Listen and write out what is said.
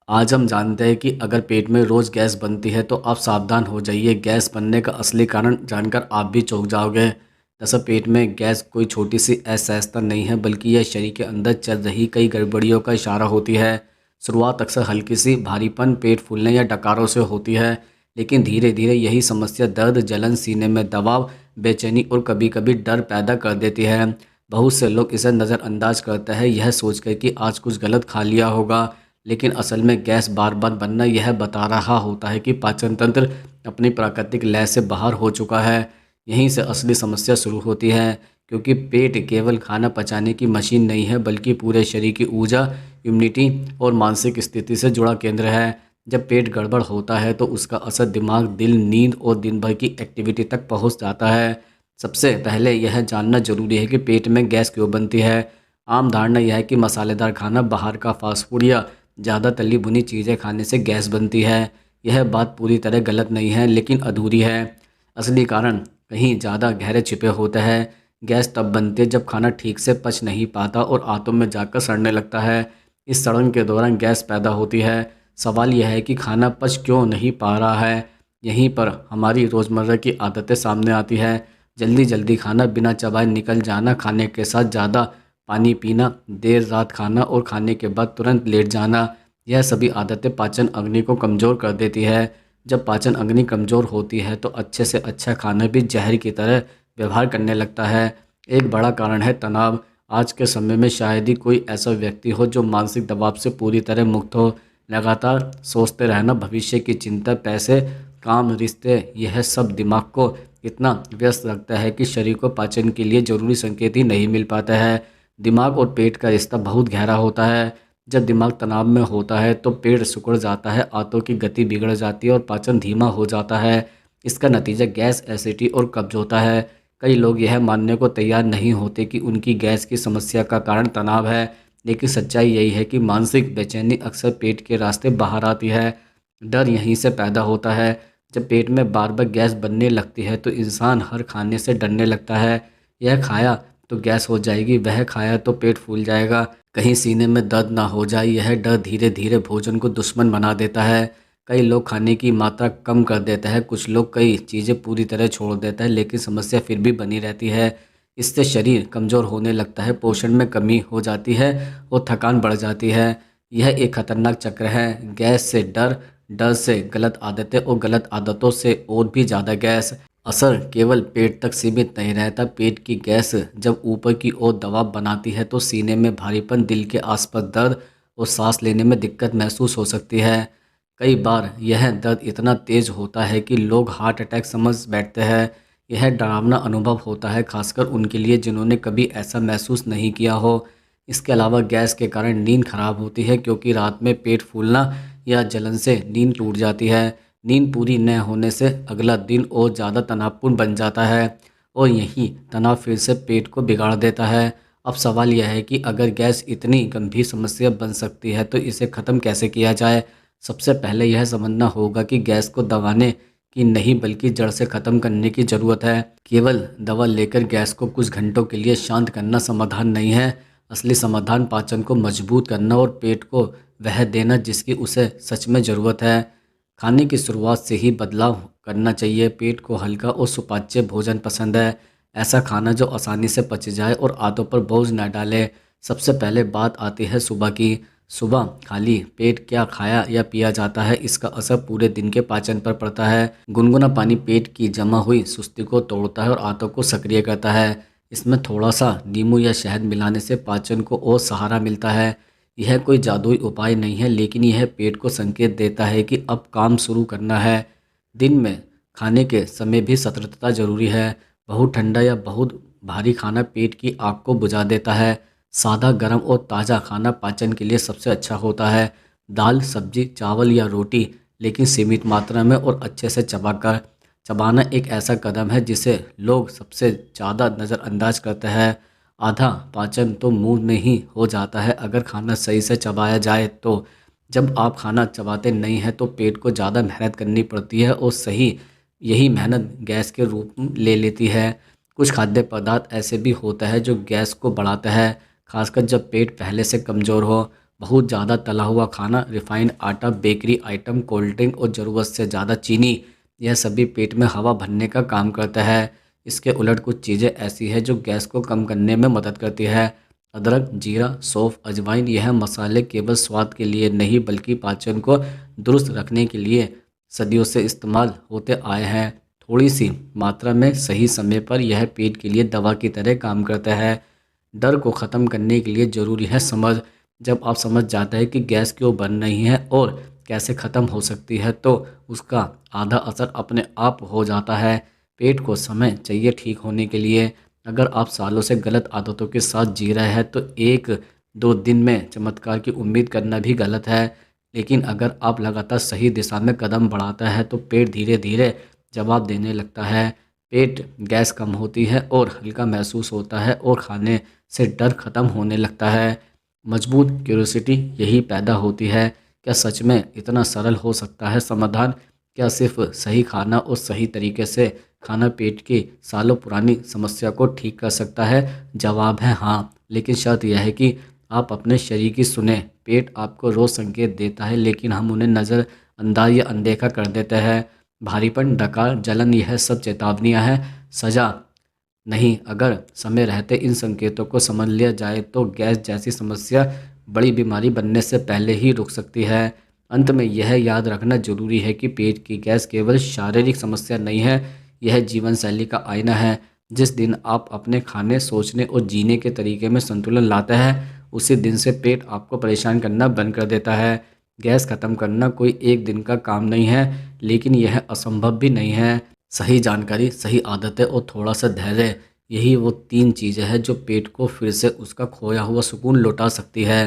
आज हम जानते हैं कि अगर पेट में रोज़ गैस बनती है तो आप सावधान हो जाइए। गैस बनने का असली कारण जानकर आप भी चौंक जाओगे। दरअसल पेट में गैस कोई छोटी सी असहजता नहीं है, बल्कि यह शरीर के अंदर चल रही कई गड़बड़ियों का इशारा होती है। शुरुआत अक्सर हल्की सी भारीपन, पेट फूलने या डकारों से होती है, लेकिन धीरे धीरे यही समस्या दर्द, जलन, सीने में दबाव, बेचैनी और कभी कभी डर पैदा कर देती है। बहुत से लोग इसे नज़रअंदाज करते हैं, यह सोचकर कि आज कुछ गलत खा लिया होगा, लेकिन असल में गैस बार बार बनना यह बता रहा होता है कि पाचन तंत्र अपनी प्राकृतिक लय से बाहर हो चुका है। यहीं से असली समस्या शुरू होती है, क्योंकि पेट केवल खाना पचाने की मशीन नहीं है, बल्कि पूरे शरीर की ऊर्जा, इम्यूनिटी और मानसिक स्थिति से जुड़ा केंद्र है। जब पेट गड़बड़ होता है तो उसका असर दिमाग, दिल, नींद और दिन भर की एक्टिविटी तक पहुंच जाता है। सबसे पहले यह जानना जरूरी है कि पेट में गैस क्यों बनती है। आम धारणा यह है कि मसालेदार खाना, बाहर का फास्ट फूड या ज़्यादा तली भुनी चीज़ें खाने से गैस बनती है। यह बात पूरी तरह गलत नहीं है, लेकिन अधूरी है। असली कारण कहीं ज़्यादा गहरे छिपे होते हैं। गैस तब बनती है जब खाना ठीक से पच नहीं पाता और आंतों में जाकर सड़ने लगता है। इस सड़न के दौरान गैस पैदा होती है। सवाल यह है कि खाना पच क्यों नहीं पा रहा है। यहीं पर हमारी रोज़मर्रा की आदतें सामने आती है। जल्दी जल्दी खाना, बिना चबाए निकल जाना, खाने के साथ ज़्यादा पानी पीना, देर रात खाना और खाने के बाद तुरंत लेट जाना, यह सभी आदतें पाचन अग्नि को कमज़ोर कर देती है। जब पाचन अग्नि कमज़ोर होती है तो अच्छे से अच्छा खाना भी जहर की तरह व्यवहार करने लगता है। एक बड़ा कारण है तनाव। आज के समय में शायद ही कोई ऐसा व्यक्ति हो जो मानसिक दबाव से पूरी तरह मुक्त हो। लगातार सोचते रहना, भविष्य की चिंता, पैसे, काम, रिश्ते, यह सब दिमाग को इतना व्यस्त रखता है कि शरीर को पाचन के लिए ज़रूरी संकेत ही नहीं मिल पाता है। दिमाग और पेट का रिश्ता बहुत गहरा होता है। जब दिमाग तनाव में होता है तो पेट सिकुड़ जाता है, आंतों की गति बिगड़ जाती है और पाचन धीमा हो जाता है। इसका नतीजा गैस, एसिडिटी और कब्ज होता है। कई लोग यह मानने को तैयार नहीं होते कि उनकी गैस की समस्या का कारण तनाव है, लेकिन सच्चाई यही है कि मानसिक बेचैनी अक्सर पेट के रास्ते बाहर आती है। डर यहीं से पैदा होता है। जब पेट में बार बार गैस बनने लगती है तो इंसान हर खाने से डरने लगता है। यह खाया तो गैस हो जाएगी, वह खाया तो पेट फूल जाएगा, कहीं सीने में दर्द ना हो जाए, यह डर धीरे धीरे भोजन को दुश्मन बना देता है। कई लोग खाने की मात्रा कम कर देते हैं, कुछ लोग कई चीज़ें पूरी तरह छोड़ देते हैं, लेकिन समस्या फिर भी बनी रहती है। इससे शरीर कमज़ोर होने लगता है, पोषण में कमी हो जाती है और थकान बढ़ जाती है। यह एक खतरनाक चक्र है। गैस से डर, डर से गलत आदतें और गलत आदतों से और भी ज़्यादा गैस। असर केवल पेट तक सीमित नहीं रहता। पेट की गैस जब ऊपर की ओर दबाव बनाती है तो सीने में भारीपन, दिल के आसपास दर्द और सांस लेने में दिक्कत महसूस हो सकती है। कई बार यह दर्द इतना तेज होता है कि लोग हार्ट अटैक समझ बैठते हैं। यह डरावना अनुभव होता है, खासकर उनके लिए जिन्होंने कभी ऐसा महसूस नहीं किया हो। इसके अलावा गैस के कारण नींद खराब होती है, क्योंकि रात में पेट फूलना या जलन से नींद टूट जाती है। नींद पूरी न होने से अगला दिन और ज़्यादा तनावपूर्ण बन जाता है और यही तनाव फिर से पेट को बिगाड़ देता है। अब सवाल यह है कि अगर गैस इतनी गंभीर समस्या बन सकती है तो इसे ख़त्म कैसे किया जाए। सबसे पहले यह समझना होगा कि गैस को दबाने की नहीं, बल्कि जड़ से ख़त्म करने की ज़रूरत है। केवल दवा लेकर गैस को कुछ घंटों के लिए शांत करना समाधान नहीं है। असली समाधान पाचन को मजबूत करना और पेट को वह देना जिसकी उसे सच में ज़रूरत है। खाने की शुरुआत से ही बदलाव करना चाहिए। पेट को हल्का और सुपाच्य भोजन पसंद है, ऐसा खाना जो आसानी से पच जाए और आंतों पर बोझ न डाले। सबसे पहले बात आती है सुबह की। सुबह खाली पेट क्या खाया या पिया जाता है, इसका असर पूरे दिन के पाचन पर पड़ता है। गुनगुना पानी पेट की जमा हुई सुस्ती को तोड़ता है और आंतों को सक्रिय करता है। इसमें थोड़ा सा नींबू या शहद मिलाने से पाचन को और सहारा मिलता है। यह कोई जादुई उपाय नहीं है, लेकिन यह पेट को संकेत देता है कि अब काम शुरू करना है। दिन में खाने के समय भी सतर्कता जरूरी है। बहुत ठंडा या बहुत भारी खाना पेट की आग को बुझा देता है। सादा, गर्म और ताज़ा खाना पाचन के लिए सबसे अच्छा होता है। दाल, सब्जी, चावल या रोटी, लेकिन सीमित मात्रा में और अच्छे से चबाकर। चबाना एक ऐसा कदम है जिसे लोग सबसे ज़्यादा नज़रअंदाज करते हैं। आधा पाचन तो मुंह में ही हो जाता है अगर खाना सही से चबाया जाए तो। जब आप खाना चबाते नहीं हैं तो पेट को ज़्यादा मेहनत करनी पड़ती है और सही यही मेहनत गैस के रूप ले लेती है। कुछ खाद्य पदार्थ ऐसे भी होता है जो गैस को बढ़ाता है, खासकर जब पेट पहले से कमज़ोर हो। बहुत ज़्यादा तला हुआ खाना, रिफाइंड आटा, बेकरी आइटम, कोल्ड ड्रिंक और ज़रूरत से ज़्यादा चीनी, यह सभी पेट में हवा भरने का काम करता है। इसके उलट कुछ चीज़ें ऐसी हैं जो गैस को कम करने में मदद करती है। अदरक, जीरा, सौंफ, अजवाइन, यह मसाले केवल स्वाद के लिए नहीं बल्कि पाचन को दुरुस्त रखने के लिए सदियों से इस्तेमाल होते आए हैं। थोड़ी सी मात्रा में सही समय पर यह पेट के लिए दवा की तरह काम करता है। डर को ख़त्म करने के लिए ज़रूरी है समझ। जब आप समझ जाते हैं कि गैस क्यों बन रही है और कैसे ख़त्म हो सकती है तो उसका आधा असर अपने आप हो जाता है। पेट को समय चाहिए ठीक होने के लिए। अगर आप सालों से गलत आदतों के साथ जी रहे हैं तो एक दो दिन में चमत्कार की उम्मीद करना भी गलत है। लेकिन अगर आप लगातार सही दिशा में कदम बढ़ाता है तो पेट धीरे धीरे जवाब देने लगता है। पेट गैस कम होती है और हल्का महसूस होता है और खाने से डर खत्म होने लगता है। मजबूत क्यूरियोसिटी यही पैदा होती है। क्या सच में इतना सरल हो सकता है समाधान? क्या सिर्फ सही खाना और सही तरीके से खाना पेट की सालों पुरानी समस्या को ठीक कर सकता है? जवाब है हाँ, लेकिन शर्त यह है कि आप अपने शरीर की सुने। पेट आपको रोज़ संकेत देता है लेकिन हम उन्हें नज़रअंदाज या अनदेखा कर देते हैं। भारीपन, डकार, जलन, यह सब चेतावनियां हैं, सजा नहीं। अगर समय रहते इन संकेतों को समझ लिया जाए तो गैस जैसी समस्या बड़ी बीमारी बनने से पहले ही रुक सकती है। अंत में यह याद रखना जरूरी है कि पेट की गैस केवल शारीरिक समस्या नहीं है, यह जीवन शैली का आईना है। जिस दिन आप अपने खाने, सोचने और जीने के तरीके में संतुलन लाते हैं उसी दिन से पेट आपको परेशान करना बंद कर देता है। गैस खत्म करना कोई एक दिन का काम नहीं है, लेकिन यह असंभव भी नहीं है। सही जानकारी, सही आदतें और थोड़ा सा धैर्य, यही वो तीन चीज़ें हैं जो पेट को फिर से उसका खोया हुआ सुकून लौटा सकती है।